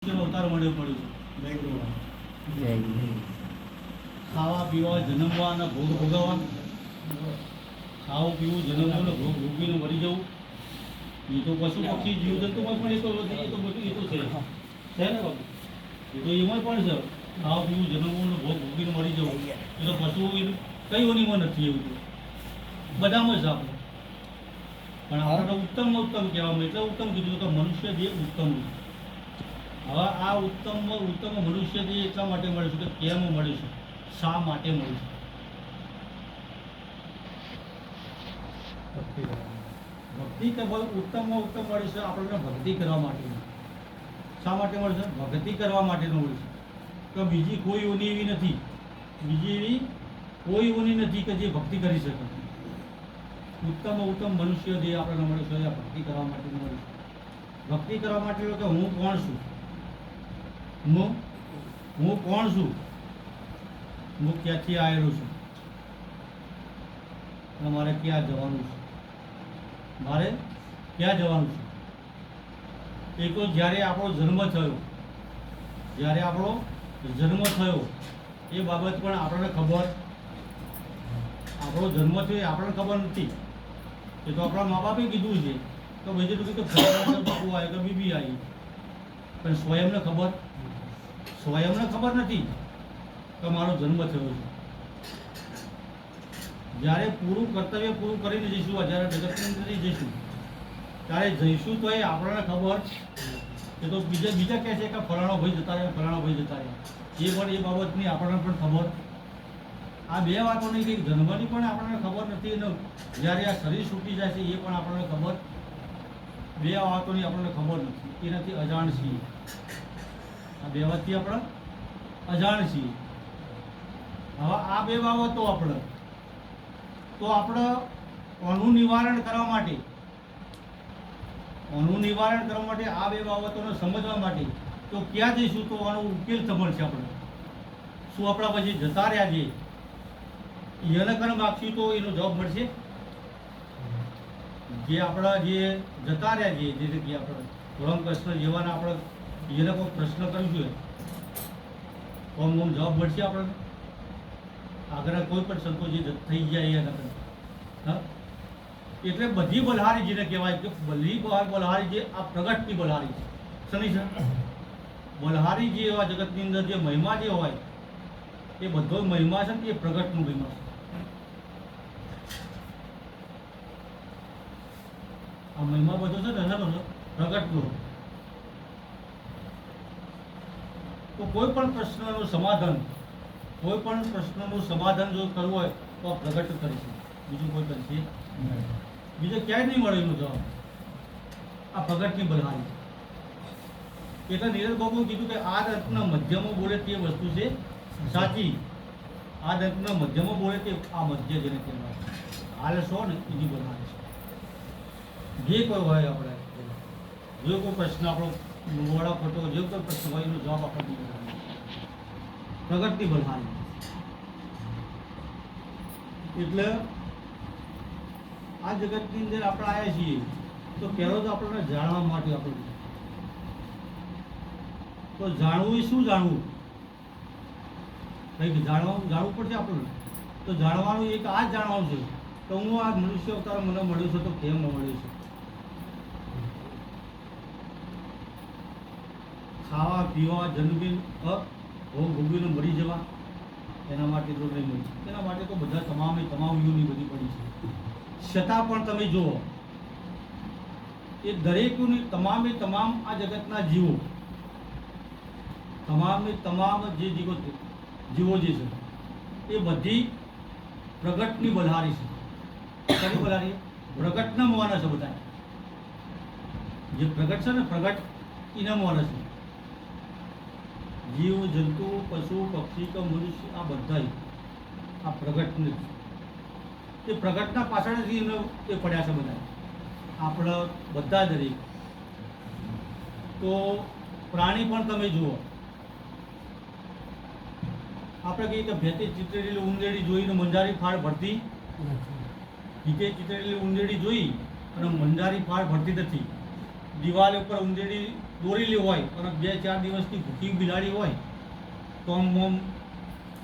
અવતાર મળ્યો પડ્યું છે ખાવા પીવા જન્મવા અને ભોગ ભોગવવા, ખાવું પીવું જન્મવું અને ભોગ ભોગવીને મરી જવું, એ તો પશુ પક્ષી જીવજંતુમાં પણ એ તો બધું છે ને બાબુ, એ તો એમાં પણ છે. ખાવા પીવું જન્મવું અને ભોગ ભોગવીને મરી જવું એ તો પશુ કઈ ઓનીમાં નથી, એવું તો બધામાં જ આપણે. પણ આપણે ઉત્તમમાં ઉત્તમ કહેવામાં એટલે ઉત્તમ કીધું કે મનુષ્ય જે ઉત્તમ છે. હવે આ ઉત્તમ મનુષ્ય જે એટલા માટે મળે છે કે કેમ મળે છે, શા માટે મળે છે? ભક્તિ કરવા ઉત્તમમાં ઉત્તમ મળે છે આપણને ભક્તિ કરવા માટે. શા માટે મળે છે? ભક્તિ કરવા માટેનું મળે છે. તો બીજી કોઈ ઓની એવી નથી, બીજી એવી કોઈ ઓની નથી કે જે ભક્તિ કરી શકે. ઉત્તમ મનુષ્ય જે આપણને મળે છે એ ભક્તિ કરવા માટેનું મળે છે. ભક્તિ કરવા માટે કે હું કોણ છું, હું કોણ છું, હું ક્યાંથી આવેલો છું અને મારે ક્યાં જવાનું છે, મારે ક્યાં જવાનું છે. એ તો જ્યારે આપણો જન્મ થયો એ બાબત પણ આપણને ખબર, આપણો જન્મ થયો એ આપણને ખબર નથી. એ તો આપણા મા બાપે કીધું છે તો બીજું કે બાપુ આવે કે બીબી આવી, પણ સ્વયંને ખબર નથી કે મારો જન્મ થયો છે. જ્યારે કર્તવ્ય પૂરું કરીને જઈશું, જ્યારે જગતની અંદર જઈશું ત્યારે જઈશું તો એ આપણને ખબર, એ તો બીજા કહે છે કે ફલાણો ભાઈ જતા રહ્યા, ફલાણો ભાઈ જતા રહ્યા, એ પણ એ બાબતની આપણને પણ ખબર. આ બે વાતોની કંઈક જન્મની પણ આપણને ખબર નથી અને જ્યારે આ શરીર છૂટી જાય છે એ પણ આપણને ખબર. બે વાતોની આપણને ખબર નથી, એનાથી અજાણ છીએ. આ બે વાતથી આપણે અજાણ છીએ. હવે આ બે બાબતો આપણે આનું નિવારણ કરવા માટે આ બે બાબતોને સમજવા માટે તો ક્યાં જઈશું તો આનો ઉકેલ મળશે આપણે. શું આપણા પછી જતા રહ્યા છે એને કર્મ માગશું તો એનો જવાબ મળશે? જે આપણા જે જતા રહ્યા છે જે જગ્યાએ આપણે ધોરણ કૃષ્ણ જેવાના આપણે એને કોઈ પ્રશ્ન કરીશું તો જવાબ મળશે આપણને? આગળ કોઈ પણ સંતો જે થઈ જાય એના હા, એટલે બધી બલહારી જેને કહેવાય કે બધી બલહારી જે આ પ્રગટની બલહારી છે. શની છે બલહારી જે એવા જગતની અંદર જે મહિમા જે હોય એ બધો મહિમા છે એ પ્રગટનું મહિમા છે. આ મહિમા બધો છે ને પ્રગટનો. તો કોઈ પણ પ્રશ્નનું સમાધાન જો કરવું હોય તો આ પ્રગટ કરીશું, બીજું કોઈ કરશે બીજે ક્યાંય નહીં મળે એનો જવાબ. આ પ્રગટની બલહારી. એટલે નીરજ બાબુ કીધું કે આ દંતના મધ્યમાં બોલે તે વસ્તુ છે સાચી. આ દંતના મધ્યમાં બોલે તે આ મધ્ય જેને કહેવાય હાલ છો ને એની બલહારી છે. જે કોઈ હોય આપણે જો કોઈ પ્રશ્ન આપણો મોડા ખોટો જે કોઈ પ્રશ્ન હોય એનો જવાબ આપણને પ્રગટની બલહારી. એટલે આ જગતની અંદર આપણે આવ્યા છીએ તો પહેલો તો આપણને જાણવા માટે આપણે તો જાણવું એ શું જાણવું, કંઈક જાણવું પડશે આપણને. તો જાણવાનું એક આ જ જાણવાનું છે તો હું આ મનુષ્ય અવતાર મને મળ્યો છે તો કેમ મળ્યો છે. ખાવા પીવા જન્મી ભોગ ભોગવીને મરી જવા એના માટે તો નહીં મળ્યું. એના માટે તો બધા તમામ યુની બધી પડી છે. છતાં પણ તમે જુઓ એ દરેકની તમામ આ જગતના જીવો તમામ જે જીવો જે છે એ બધી પ્રગટની બલહારી છે. કઈ બલહારી? પ્રગટના મોવાના છે બધા. જે પ્રગટ છે ને પ્રગટ એના મોવાના છે. જીવ જંતુ પશુ પક્ષી કે મનુષ્ય આ બધા આ પ્રગટને એ પ્રગટના પાછળથી એ પડ્યા છે બધા. આપણે બધા દરેક તો પ્રાણી પણ તમે જુઓ, આપણે કહીએ કે ભેતે ચિતરેલી ઉંદેડી જોઈને મંજારી ફાળ ભરતી, ભીતે ચિતરેલી ઉંદેડી જોઈ અને મંજારી ફાળ ભરતી નથી. દિવાલ ઉપર ઉંદેડી દોરેલી હોય અને 2-4 દિવસથી ભૂખી બિલાડી હોય તો આમ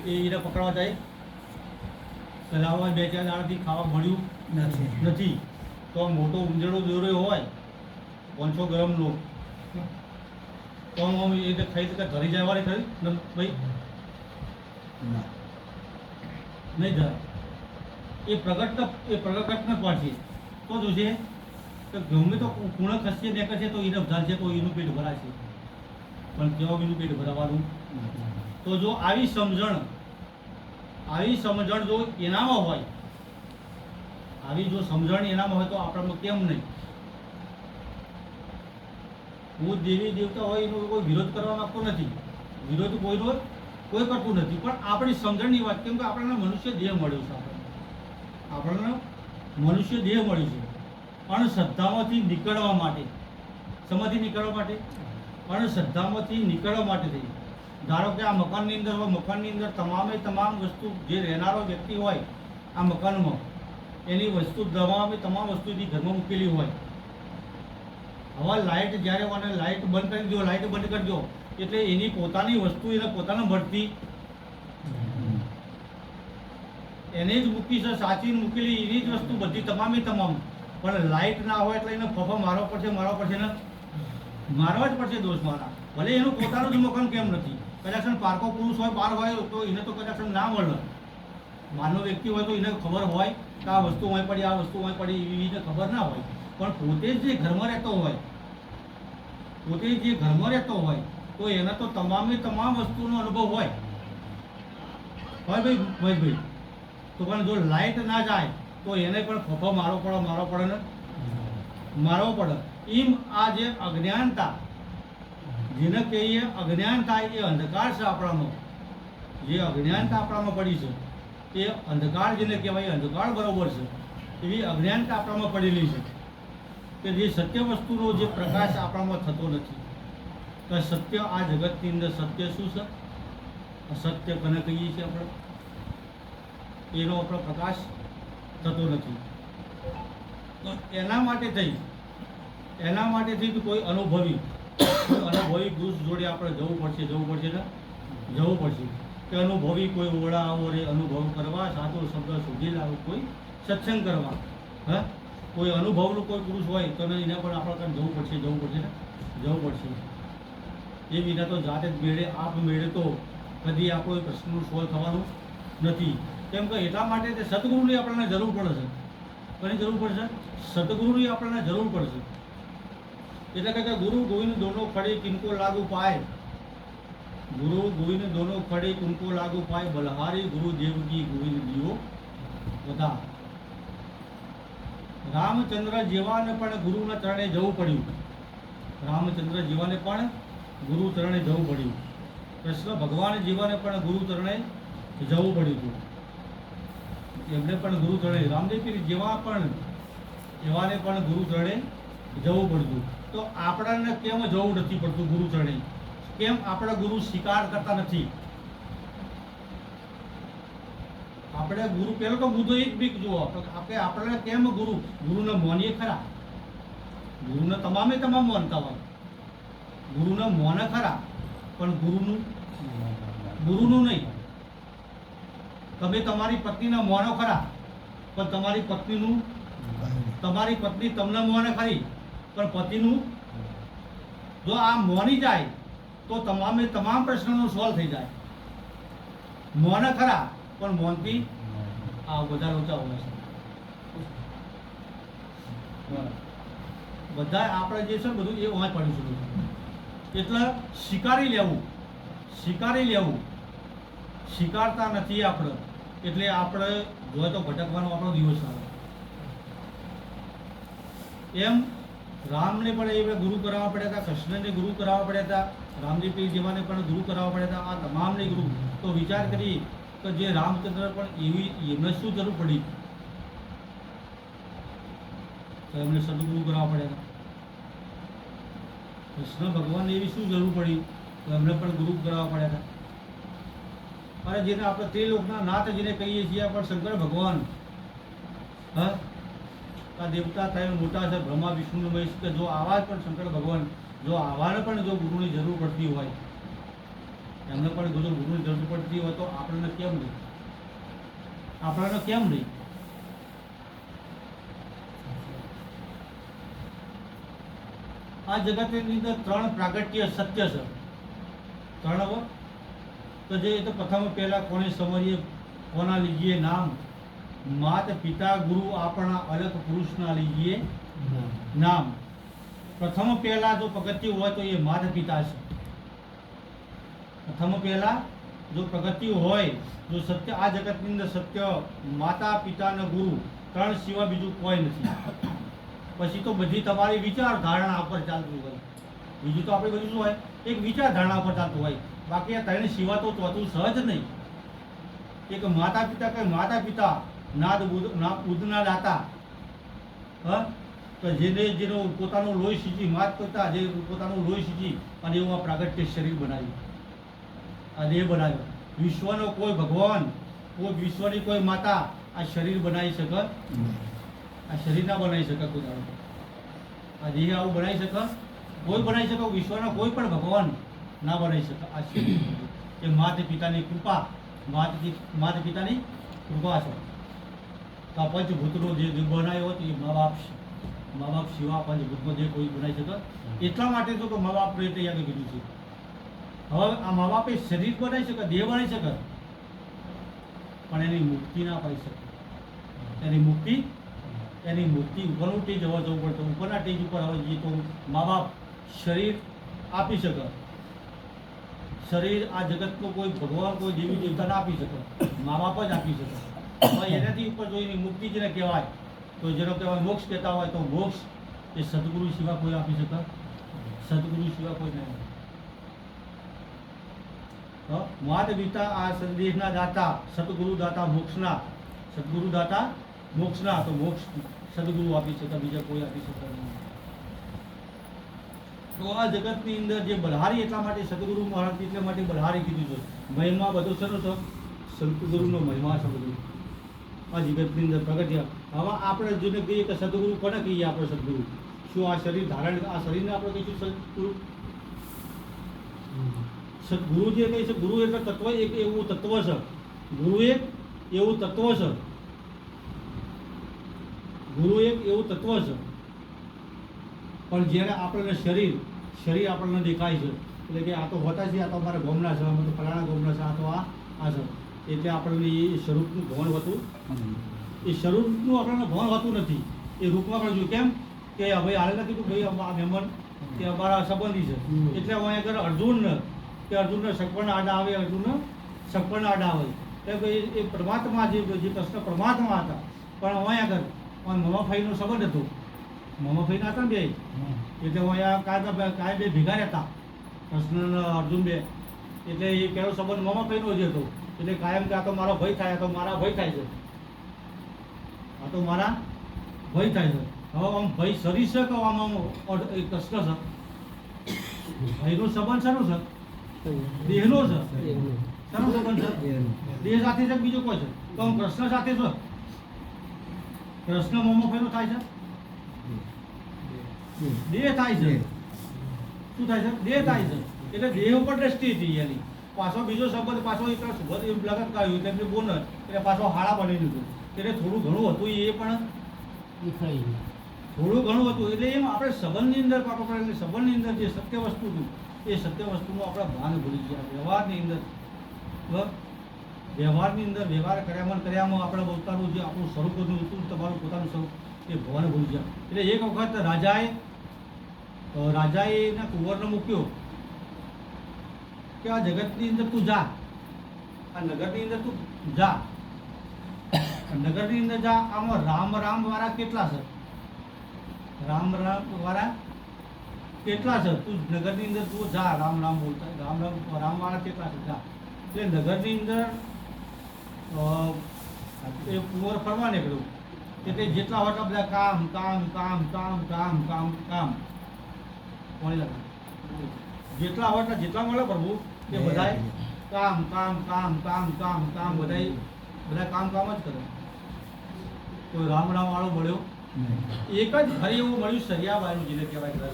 એને પકડવા જાય લાવવા 2-4 દાડાથી ખાવા મળ્યું નથી તો આમ મોટો ઉંજળો દોર્યો હોય 500 ગ્રામનો તો આમ એ ખાઈ શકે ધરી જાય વાળી ખરી ભાઈ નહીં ધરાય એ પ્રગટ ન પડશે તો જોશે કે ગમે તો કુણ ખસશે ને કરશે તો એને વધારશે તો એનું પેટ ભરાશે પણ કેવા એનું પેટ ભરાવાનું તો જો આવી સમજણ જો એનામાં હોય આવી જો સમજણ એનામાં હોય તો આપણામાં કેમ નહીં હું દેવી દેવતા હોય એનો કોઈ વિરોધ કરવા માંગતો નથી વિરોધ કોઈ કરતું નથી પણ આપણી સમજણની વાત કેમ કે આપણને મનુષ્ય દેહ મળ્યો છે આપણને મનુષ્ય દેહ મળ્યું છે અંધશ્રદ્ધામાંથી નીકળવા માટે સમાથી નીકળવા માટે અંધશ્રદ્ધામાંથી નીકળવા માટે થઈ ધારો કે આ મકાનની અંદર હોય મકાનની અંદર તમામ વસ્તુ જે રહેનારો વ્યક્તિ હોય આ મકાનમાં એની વસ્તુ તમામ વસ્તુથી ઘરમાં મૂકેલી હોય હવે લાઇટ જ્યારે મને લાઇટ બંધ કરી દો એટલે એની પોતાની વસ્તુ એને પોતાને મળતી એને જ મૂકી છે સાચીને મૂકેલી એની જ વસ્તુ બધી તમામ પણ લાઇટ ના હોય એટલે એને ફફા મારવા પડશે ને મારવા જ પડશે દોષ મારા ભલે એનું પોતાનું જ મકાન કેમ નથી કદાચ પારકો પુરુષ હોય બહાર હોય તો એને તો કદાચ ના મળે માનવ વ્યક્તિ હોય તો એને ખબર હોય કે આ વસ્તુ હોય પડી એવી એને ખબર ના હોય પણ પોતે જે ઘરમાં રહેતો હોય તો એને તો તમામ વસ્તુનો અનુભવ હોય ભાઈ મહેશભાઈ તો પણ જો લાઇટ ના જાય તો એને પણ ફફો મારવો પડે એમ આ જે અજ્ઞાનતા જેને કહીએ અજ્ઞાનતા એ અંધકાર છે આપણામાં જે અજ્ઞાનતા આપણામાં પડી છે એ અંધકાર જેને કહેવાય અંધકાર બરોબર છે એવી અજ્ઞાનતા આપણામાં પડેલી છે કે જે સત્ય વસ્તુનો જે પ્રકાશ આપણામાં થતો નથી તો સત્ય આ જગતની અંદર સત્ય શું છે અસત્ય કોને કહીએ છીએ આપણે એનો આપણો પ્રકાશ થતો નથી તો એના માટે થઈ કોઈ અનુભવી પુરુષ જોડે આપણે જવું પડશે કે અનુભવી કોઈ ઓળા આવો રે અનુભવ કરવા સાચો શબ્દ શોધી લાવો કોઈ સત્સંગ કરવા કોઈ અનુભવનું કોઈ પુરુષ હોય તો એને પણ આપણે જવું પડશે એ વિના તો જાતે જ મેળે તો કદી આપણો પ્રશ્નનું સોલ્વ થવાનું નથી કેમ કે એટલા માટે તે સદગુરુની આપણને જરૂર પડે છે કોની જરૂર પડશે સદગુરુની આપણને જરૂર પડશે એટલે કે ગુરુ ગોવિંદ દોનો ખડે કિनको લાગુ પાય બલહારી ગુરુદેવ કી ગોવિંદ દિયો બધા રામચંદ્ર જેવાને પણ ગુરુના ચરણે જવું પડ્યું કૃષ્ણ ભગવાન જેવાને પણ ગુરુ ચરણે જવું પડ્યું હતું એમને પણ ગુરુ ચરણે રામદેવ પીર એવાને પણ ગુરુ ચરણે જવું પડતું તો આપણને કેમ જવું નથી પડતું ગુરુ ચરણે કેમ આપણે ગુરુ સ્વીકાર કરતા નથી આપણે ગુરુ પહેલો તો મુદ્દો એક બીક જુઓ આપણે કેમ ગુરુને માનીએ ખરા ગુરુને તમામ માનતા હોય ગુરુને માને ખરા પણ ગુરુનું નહીં તમે તમારી પત્નીને માનો ખરા પણ તમારી પત્ની તમને માને ખરી પણ પતિનું જો આ માની જાય તો તમામ પ્રશ્નનો સોલ્વ થઈ જાય માને ખરા પણ મોનથી આ બધા લોચા હોય છે બધા આપણે જે છે બધું એ વાંચ પડીશું એટલે સ્વીકારી લેવું સ્વીકારતા નથી આપણે એટલે આપણે જોઈએ તો ભટકવાનો આપણો દિવસ આવે એમ રામને પણ એ ગુરુ કરાવવા પડ્યા હતા કૃષ્ણને ગુરુ કરાવવા પડ્યા હતા રામજી પીર જેવાને પણ ગુરુ કરાવવા પડ્યા હતા આ તમામને ગુરુ તો વિચાર કરી કે જે રામચંદ્ર પણ એમને શું જરૂર પડી તો એમને સદગુરુ કરાવવા પડ્યા હતા કૃષ્ણ ભગવાનને એવી શું જરૂર પડી તો એમને પણ ગુરુ કરાવવા પડ્યા હતા અને જેને આપણે ત્રિલોકના નાથ જેને કહીએ છીએ પણ શંકર ભગવાન આ દેવતા થાય મોટા છે બ્રહ્મા વિષ્ણુ મહેશ કે જો આવા જ પણ શંકર ભગવાન જો આવાને પણ જો ગુરુની જરૂર પડતી હોય, એમને પણ જો ગુરુની જરૂર પડતી હોય તો આપણને કેમ નહીં? આપણને કેમ નહીં? આ જગતની અંદર 3 પ્રાગટ્ય સત્ય છે. 3 તો જે તો પ્રથમ પહેલા કોને સમરીએ, કોના લીજીએ નામ? માત પિતા ગુરુ આપણા અલગ પુરુષના લીજીએ નામ. પ્રથમ પહેલા જો પગથિયું હોય તો એ માતા પિતા છે. પ્રથમ પહેલા જો પગથિયું હોય, જો સત્ય આ જગતની અંદર સત્ય માતા પિતા અને ગુરુ 3 સિવાય બીજું કોઈ નથી. પછી તો બધી તમારી વિચારધારણા ઉપર ચાલતું હોય. બીજું તો આપણે બધું શું હોય? એક વિચારધારણા ઉપર ચાલતું હોય. બાકી આ 3 સિવાય તો ચોથું સહજ નહીં. એક માતા પિતા કે માતા પિતા નાદ ઉદના દાતા, તો જેનો પોતાનું લોહી સીંચી માત પિતા જે પોતાનું લોહી સીંચી અને એવું આ પ્રાગટ્ય શરીર બનાવ્યું, આ દેહ બનાવ્યો. વિશ્વનો કોઈ ભગવાન, કોઈ વિશ્વની કોઈ માતા આ શરીર બનાવી શકે? આ શરીર ના બનાવી શકે કોઈ દાડો. આ દેહ આવું બનાવી શકે? કોઈ બનાવી શકે? વિશ્વના કોઈ પણ ભગવાન ના બનાવી શકે આ શરીર. એ માતા પિતાની કૃપા, માતા પિતાની કૃપા છે. તો આ પંચભૂતનો જે બનાવ્યો હતો એ મા બાપ છે. મા બાપ સિવાય પંચભૂતનો જે કોઈ બનાવી શકે? એટલા માટે તો મા બાપ રીતે અહીંયા કીધું છે. હવે આ મા બાપે શરીર બનાવી શકે, દેહ બનાવી શકે, પણ એની મુક્તિ ના પાડી શકે. એની મુક્તિ ઉપરનું સ્ટેજ હોવા જવું પડતું. ઉપરના સ્ટેજ ઉપર હવે જઈએ તો મા બાપ શરીર આપી શકે. શરીર આ જગતનો કોઈ ભગવાન, કોઈ દેવી દેવતા ના આપી શકે, મા બાપ જ આપી શકે. એનાથી ઉપર જો એની મુક્તિ જેને કહેવાય, તો જેનો કહેવાય મોક્ષ કહેતા હોય, તો મોક્ષ એ સદગુરુ સિવાય કોઈ આપી શકે? સદગુરુ સિવાય કોઈ નહીં. માત પિતા આ સંદેશના દાતા, સદગુરુ દાતા મોક્ષના, સદગુરુ દાતા મોક્ષના. તો મોક્ષ સદગુરુ આપી શકે, બીજા કોઈ આપી શકે નહીં. તો આ જગતની અંદર જે બલહારી, એટલા માટે સદગુરુ મહારાજ એટલા માટે બલહારી કીધું છે. મહિમા બધું શરૂ છે, સદગુરુનો મહિમા છે બધું આ જગતની અંદર પ્રગટ્ય. હવે આપણે જોઈને કહીએ કે સદગુરુ કોને કહીએ? આપણે સદગુરુ શું આ શરીર ધારણ, આ શરીરને આપણે કહીશું સદગુરુ? સદગુરુ જે કહે છે, ગુરુ એટલે તત્વ, એક એવું તત્વ છે. ગુરુ એક એવું તત્વ છે. ગુરુ એક એવું તત્વ છે. પણ જ્યારે આપણને શરીર આપણને દેખાય છે, એટલે કે આ તો હોતા છે, આ તો અમારા ગોમના છે, અમે તો ફલાણા ગોમના છે, આ તો આ છે, એટલે આપણને એ સ્વરૂપનું ભાન હોતું, એ સ્વરૂપનું આપણને ભાન હોતું નથી. એ રૂપમાં આપણે જોયું. કેમ કે હવે હાલ નથી કે ભાઈ આ મહેમાન કે અમારા સંબંધી છે, એટલે હું આગળ અર્જુનને સગપણ આડા આવે, અર્જુનને સગપણ આડા આવે. એટલે ભાઈ એ પરમાત્મા જે કૃષ્ણ પરમાત્મા હતા, પણ હું આગળ મમાફાઈનો સંબંધ હતો. મમાફાઈના હતા બે, એટલે હું અહીંયા કાંઈ બે ભેગા રહેતા, કૃષ્ણ અને અર્જુન બે. એટલે એ પહેલો સંબંધ મમાફાઈનો જ હતો. એટલે કાયમ કે આ તો મારો ભય થાય, આ તો મારા ભય થાય છે, આ તો મારા ભય થાય છે. હવે આમ ભય શરીર છે કે આમ કૃષ્ણ છે? ભયનો સંબંધ શાનો છે? દેહનો છે. શાનો સંબંધ છે? દેહ સાથે છે, બીજો કોઈ છે? તો આમ કૃષ્ણ સાથે છે. કૃષ્ણ મમાફાઈનો થાય છે, દેહ થાય છે. શું થાય છે? દેહ થાય છે. એટલે દેહ ઉપર દ્રષ્ટિ હતી એની. પાછો બીજો સંબંધ, પાછો એક લગન કાઢ્યું એટલે બોનસ, એટલે પાછો હાડા બની દીધું. એટલે થોડું ઘણું હતું, એ પણ થોડું ઘણું હતું. એટલે એમ આપણે સંબંધની અંદર સંબંધની અંદર જે સત્ય વસ્તુ હતું, એ સત્ય વસ્તુનું આપણે ભાન ભૂલી ગયા. વ્યવહારની અંદર વ્યવહાર કર્યામાં આપણે પોતાનું જે આપણું સ્વરૂપ હતું, તમારું પોતાનું સ્વરૂપ, એ ભગવાને ભૂલી ગયા. એટલે એક વખત રાજાએ એના કુંવરને મૂક્યો કે આ જગતની અંદર તું જા, આ નગરની અંદર તું જા, નગરની અંદર જા. આમાં રામ વાળા કેટલા છે? રામ વાળા કેટલા છે? તું નગરની અંદર તું જા, રામ બોલતા, રામ વાળા કેટલા છે? જા. એટલે નગરની અંદર એ કુંવર ફરવા નીકળ્યું. એટલે જેટલા હતા બધા કામ કામ કામ કામ કામ કામ કામ કોણી લગા જેટલા હતા, જેટલા મળે પ્રભુ એ બધા કામ કામ કામ કામ કામ કામ બધા કામ જ કરે. કોઈ રામ વાળો મળ્યો એક જ ફરી એવું મળ્યું, સરિયાબાઈનું જેને કહેવાય.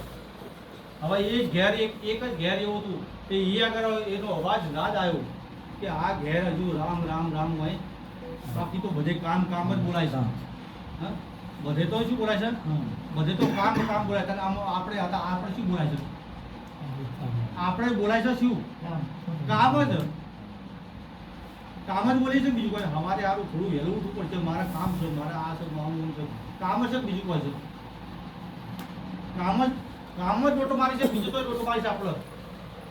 હવે એ ઘેર એક જ ઘેર એવું હતું કે એ આગળ એનો અવાજ રાજ આવ્યો કે આ ઘેર હજુ રામ રામ રામ હોય, બાકી તો બધે કામ કામ જ બોલાય છે. હા, બધે તો શું બોલાય છે? બધે તો કામ કામ બોલાય છે. આમ આપણે શું બોલાય છે? આપણે બોલાય છે શું? કામ જ બોલી છે. બીજું કોઈ અમારે સારું થોડું વહેલું ઉઠવું પડશે, મારે કામ છે, મારે આ છે, મારું છે, કામ છે. બીજું કોઈ છે? કામ જ ડોટો મારી છે. બીજું તો ડોટો મારી છે.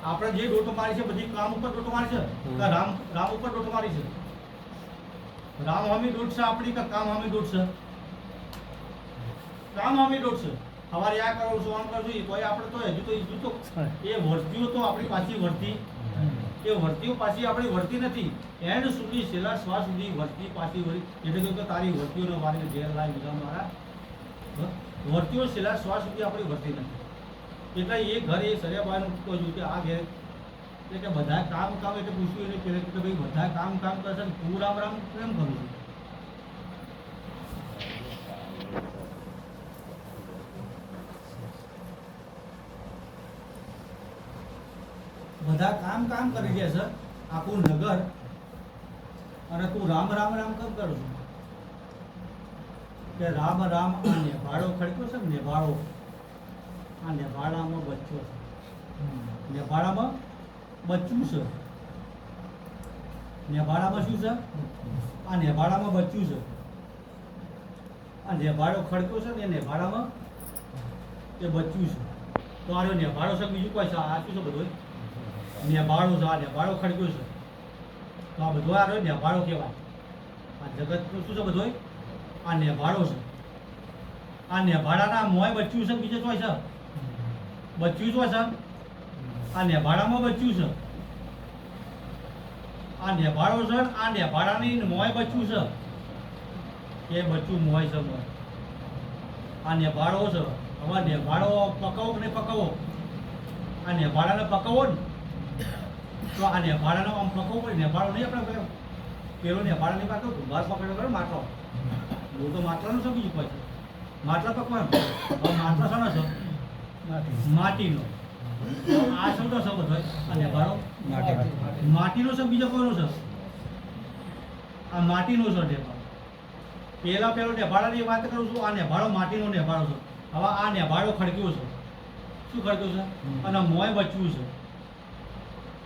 આપણે જે ડોટો મારી છે બધી કામ ઉપર ડોટો મારી છે કે રામ ઉપર ડોટો મારી છે? રામ હમી દોટ છે આપણી કે કામ હમી દોટ છે? કામ હમી દોટ છે. અમારે આ કરો છો, આમ કરશું, તોય આપણે તો હજુ તો એ વર્તીઓ તો આપણી પાછી વર્તી, એ વર્તીઓ પાછી આપણી વર્તી નથી. એન્ડ સુધી છેલ્લા શ્વાસ સુધી વર્તી પાછી વળી, એટલે કે તારી વર્તીઓને મારી ઘેર લાવી દીધા મારા વર્તીઓ છેલ્લા શ્વાસ સુધી આપણી વર્તી નથી. એટલે એ ઘર એ સરિયાબાઈનું કહ્યું કે આ ઘેર એટલે કે બધા કામ એટલે પૂછ્યું એને પહેલાં કે ભાઈ બધા કામ કરશે ને તું રામ રામ કેમ કરું છું? બધા કામ કરી રહ્યા છે આખું નગર, અને તું રામ રામ રામ કેમ કરું છું? કે રામ રામ આ નેભાળો ખડક્યો છે ને, નેભાળો આ નેભાળામાં બચ્ચો છે, નેભાળામાં બચ્ચું છે. નેભાળામાં શું છે? આ નેભાળામાં બચ્ચું છે. આ નેભાળો ખડક્યો છે ને, એ નેભાળામાં એ બચ્ચું છે. તો આ નેભાળો છે, બીજું કોઈ છે? આ શું છે? બધું નેભાળો છે. આ નેભાળો ખડક્યો છે. તો આ બધો આ નેભાળો કહેવાય. આ જગતનું શું છે? બધું આ નેભાળો છે. આ નેભાળાના મોય બચ્ચું છે. બીજું કોઈ છે? બચ્ચું શું છે? આ નેભાળામાં બચ્ચું છે. આ નેભાળો છે. આ નેભાળાની મોય બચ્ચું છે. એ બચ્ચું મોય છે. મોય આ નેભાળો છે. હવે નેભાળો પકાવો કે નહીં પકાવો? આ નેભાળાને પકાવો ને તો આ નેભાળાનો આમ પકાવવો પડે. નેભાળો નહીં આપણે પેલો નેભાળાની વાત ઘુંભાર પકડ્યો કરો માટલો, બહુ તો માટલાનો છે. બીજું કોઈ માટલા પકવાનું. હવે માટલા શાનો છે? માટીનો. આ શબ્દો છે બધો આ નેભાળો માટીનો છે. બીજો કોનો છે? આ માટીનો છે નેભાળો. પેલો નેભાળાની વાત કરું છું. આ નેભાળો માટીનો નેભાળો છે. હવે આ નેભાળો ખડક્યો છે. શું ખડક્યો છે? અને મોય બચ્યું છે.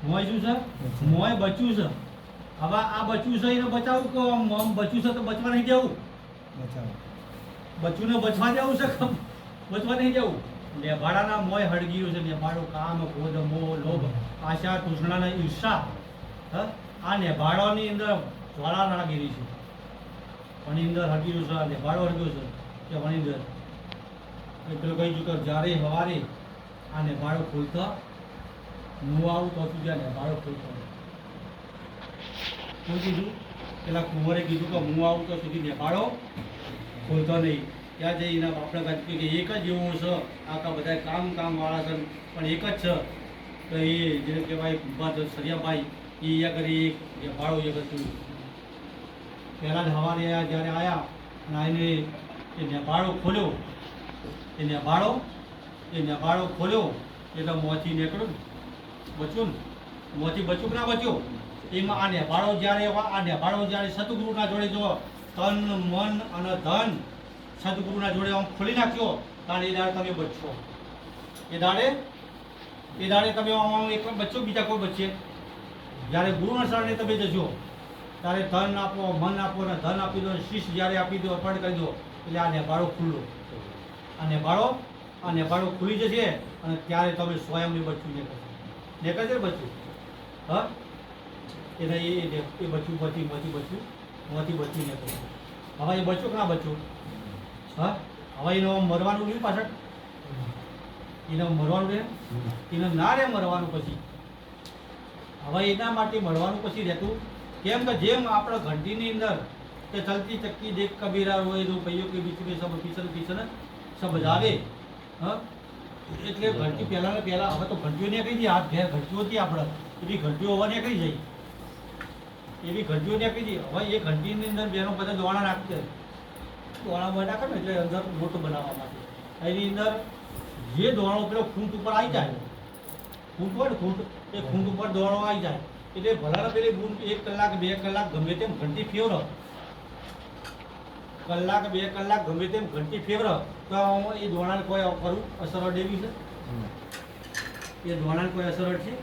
મોય શું છે? મોય બચ્યું છે. હવે આ બચ્યું છે એને બચાવું કે બચ્યું છે તો બચવા નહીં દેવું? બચ્ચુંને બચવા દેવું છે કે બચવા નહીં દેવું? નેભાળાના મોય હળગીયું છે. નેભાળો કામ ક્રોધ મોહ લોભ આશા તૃષ્ણા ઈર્ષા, આ નેભાળાની અંદર જ્વાળા લાગેલી છે. વણી અંદર હળગીયું છે. નેભાળો હળગ્યો છે કે વણી અંદર પેલું કહી ચૂક્યો જ્યારે સવારે આ નેભાળો ખોલતા હું આવું તો ત્યાં નેભાળો ખોલતો. શું કીધું? પેલા કુંવરે કીધું કે હું આવું તો સુધી નેભાળો ખોલતો નહીં. ત્યાં જઈને આપણે કહ્યું કે એક જ એવો છે, આખા બધા કામવાળા છે પણ એક જ છે. તો એ જેને કહેવાય કુંભાર સરિયાભાઈ એ આગળ એક નેભાળો એક હતું. પહેલાં જ સવારે જ્યારે આવ્યા અને આવીને એ નેભાળો ખોલ્યો. એ નેભાળો ખોલ્યો એટલે મોંથી નીકળ્યું બચ્યું ને, મોંથી બચ્યું કે ના બચ્યું? એમાં આ નેભાળો જ્યારે સદગુરુના જોડે જો તન મન અને ધન સદગુરુના જોડે આમ ખોલી નાખ્યો ત્યારે એ દાડે તમે બચશો. એ દાડે તમે આમ એક બચ્ચો, બીજા કોઈ બચશે. જ્યારે ગુરુના શરણે તમે જશો ત્યારે ધન આપો, મન આપો અને ધન આપી દો, શીશ જ્યારે આપી દો, અર્પણ કરી દો એટલે આ નેભાળો ખુલ્લો. આ નેભાળો ખુલી જશે અને ત્યારે તમે સ્વયંને બચ્ચું નીકળશે બચ્ચું. હા, એટલે એ બચ્ચું મોંથી બચ્ચું નીકળશે. હવે એ બચ્ચું કે ના બચ્ચું? હા, હવે એને મરવાનું નહીં પાછળ? એને મરવાનું રહે? એને ના રહે મરવાનું પછી. હવે એના માટે મળવાનું પછી રહેતું કેમ કે જેમ આપણે ઘંટીની અંદર કે ચલતી ચક્કી દેખ કબીરા રોય દો ભાઈઓ કે બીચ में सब પીછન सब બજાવે. હા, એટલે ઘંટી પહેલાં હવે તો ઘંટીઓ નીકળી જાય. હાથ ઘેર ઘંટીઓ હતી આપણે, એવી ઘંટીઓ હવે નીકળી જાય. હવે એ ઘંટીની અંદર બેનો બધા દોણા નાખી દે. દોણા નાખે ને એટલે અંદર મોટું બનાવવા માટે એની અંદર જે દોણો પેલો ખૂંટ ઉપર આવી જાય, ખૂંટ હોય ને ખૂંટ, એ ખૂંટ ઉપર દોણો આવી જાય એટલે ભલાને પેલી બૂંદ 1 કલાક 2 કલાક ગમે તેમ ઘંટી ફેવર, કલાક 2 કલાક ગમે તેમ ઘંટી ફેવર, તો એ દોણાને કોઈ કરું અસર દેવી છે? એ દોણાને કોઈ અસર છે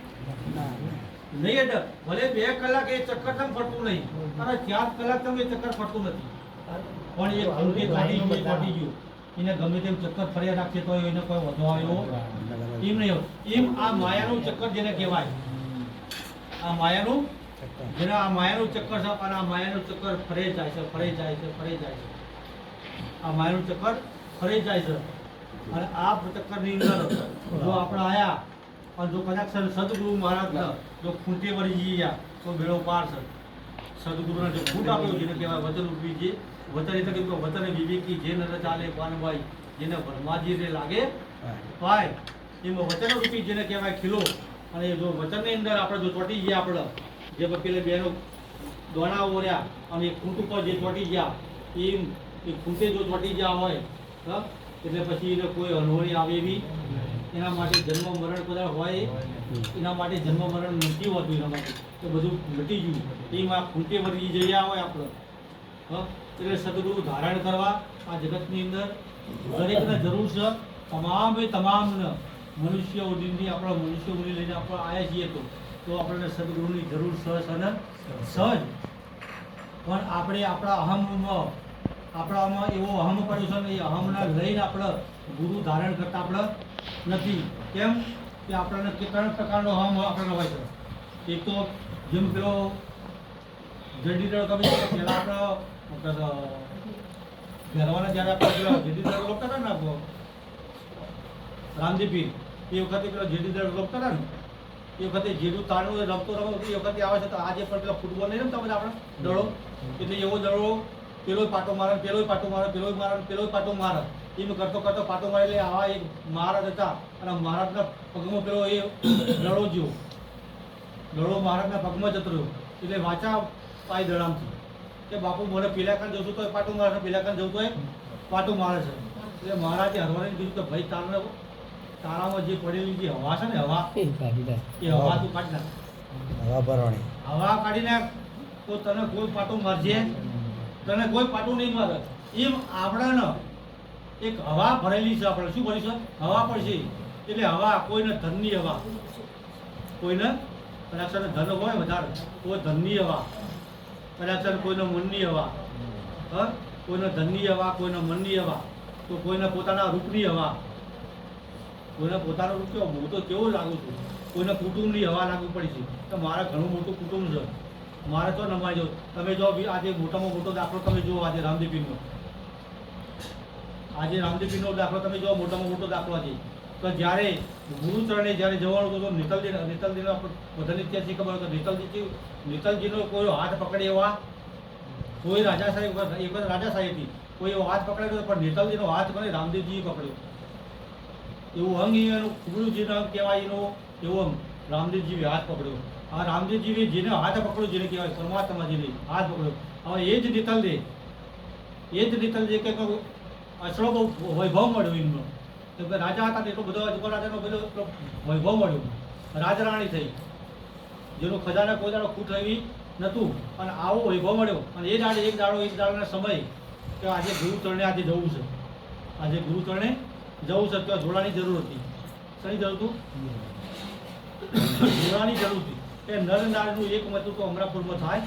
નહીં. એટલે ભલે 2 કલાક એ ચક્કર તમ ફરતું નહીં અને 4 કલાક તમે ચક્કર ફરતું નથી, પણ એ ઘંટી કાઢી ગયું એને ગમે તેમ ચક્કર ફર્યા રાખશે તો એને કોઈ વધુ આવ્યો એમ નહીં. એમ આ માયાનું ચક્કર જેને કહેવાય, આ માયાનું જેને આ માયાનું ચક્કર છે, અને આ માયાનું ચક્કર ફરે જાય છે, ફરે જાય છે, ફરે જાય છે. આ માયાનું ચક્કર ફરે જાય છે અને આ ચક્કરની અંદર જો આપણે આયા અને જો કદાચ સદગુરુ મહારાજ જો ખૂંટે વળી ગયા તો બેડો પાર છે. સદગુરુને જો ખૂંટ આપ્યો જેને કહેવાય વચન રૂપી, જે વચન એટલે કે વચન વિવેકી જે નર ચાલે પાનભાઈ, જેને બ્રહ્માજી રે લાગે ભાઈ, એમાં વચન રૂપી જેને કહેવાય ખીલો. અને જો વચનની અંદર આપણે જો ચોટી ગયા, આપણે જે પેલે બેનો દોણા ઓર્યા અને ખૂંટ ઉપર જે ચોટી ગયા, એમ એ ખૂંટે જો ચોટી ગયા હોય એટલે પછી એને કોઈ અનહોળી આવે એવી, એના માટે જન્મ મરણ કદાચ હોય, એના માટે જન્મ મરણ નથી હોતું, એના માટે તો બધું મટી ગયું. એમાં ખૂંટે વળી જઈ હોય આપણે એટલે સદગુરુ ધારણ કરવા આ જગતની અંદર દરેકને જરૂર છે. તમામને મનુષ્ય ઉડીની આપણા મનુષ્ય ઉડી લઈને આપણે આવ્યા છીએ તો આપણને સદગુરુની જરૂર સહજ અને સહજ. પણ આપણે આપણામાં એવો અહમ પડ્યો છે ને, એ અહમને લઈને આપણે ગુરુ ધારણ કરતા આપણે નથી. કેમ કે આપણને કેટલા પ્રકારનો અહમ આપણને હોય છે. એક તો જેમ પેલો જડીદળ કવિ પહેલાં આપણે ઘરવાના જ્યારે આપણે પેલા જડીદળ રોકતા હતા ને રામદેવપીર, એ વખતે પેલા જડીદળ રોકતા હતા ને, એ વખતે જેડું તારનું રમતો એ વખતે આવે છે. તો આજે પણ પેલા ફૂટબોલ નહીં રમતા બધા આપણે દડો, એટલે એવો દડો પેલો પાટો મારે, પેલો પાટો મારે, પેલો મારે, પેલો પાટો મારે, એમ કરતો કરતો પાટો મારે. એટલે આવા એક મહારાજ હતા અને મહારાજના પગમાં પેલો એ દડો જ્યો, દડો મહારાજના પગમાં જતો રહ્યો. એટલે વાંચા પાય દડામથી કે બાપુ મને પેલા કાન જવું તો પાટું મારે છે, પેલા કાન જવું તો પાટું મારે છે. એટલે મહારાજે હરવાને કીધું કે ભાઈ તારામાં જે પડેલી જે હવા છે ને, હવા એ હવા તું કાઢી નાખ, હવા ભરવાની, હવા કાઢી નાખ તો તને કોઈ પાટું મારશે, તને કોઈ પાટું નહીં મારે. એમ આપણે એક હવા ભરેલી છે, આપણે શું ભરી છે? હવા પડશે. એટલે હવા કોઈને ધનની હવા, કોઈને કદાચ ધન હોય વધારે કોઈ ધનની હવા, કદાચ કોઈને મનની હવા, કોઈને ધનની હવા, કોઈને મનની હવા, તો કોઈને પોતાના રૂપની હવા, કોઈને પોતાનો રૂપ કેવો હું તો કેવો લાગુ છું, કોઈને કુટુંબની હવા લાગુ પડી છે. તો મારે ઘણું મોટું કુટુંબ છે, મારે તો નમાઈ જાવ. તમે જો આજે મોટામાં મોટો દાખલો તમે જુઓ, આજે રામદેવપીરનો, આજે રામદેવપીરનો દાખલો તમે જુઓ, મોટામાં મોટો દાખલો આજે. તો જ્યારે ગુરુચરણે જ્યારે જવાનું હતું તો નિતલજીને બધાને ત્યાંથી ખબર હતો નિતલજીનો કોઈ હાથ પકડે એવા કોઈ રાજા સાહેબ, એક વખત રાજા સાહેબ હતી, કોઈ એવો હાથ પકડ્યો પણ નિતલજીનો હાથ કોને? રામદેવજીએ પકડ્યો. એવું અંગ એનું ગુરુજીનો અંગ કહેવાય, એનો એવો અંગ રામદેવજીએ હાથ પકડ્યો. આ રામદેવજીએ જેને હાથ પકડ્યો, જેને કહેવાય પરમાત્માજીને હાથ પકડ્યો. હવે એ જ નિતલજી કે અસલો બહુ વૈભવ મળ્યો એમનો. રાજા હતા એટલો બધો રાજાનો બધો વૈભવ મળ્યો, રાજરાણી થઈ, જેનો ખજાના કોઈ દાડો ખૂટ એવી નહોતું અને આવો વૈભવ મળ્યો. અને એ દાડે એક દાડોના સમય કે આજે ગુરુચરણે આજે જવું છે, આજે ગુરુચરણે જવું છે. તો જોડાની જરૂર હતી. શની જરૂર હતું? જોડાની જરૂર હતી. એ નર નારીનું એક મતું તો અમરાપુરમાં થાય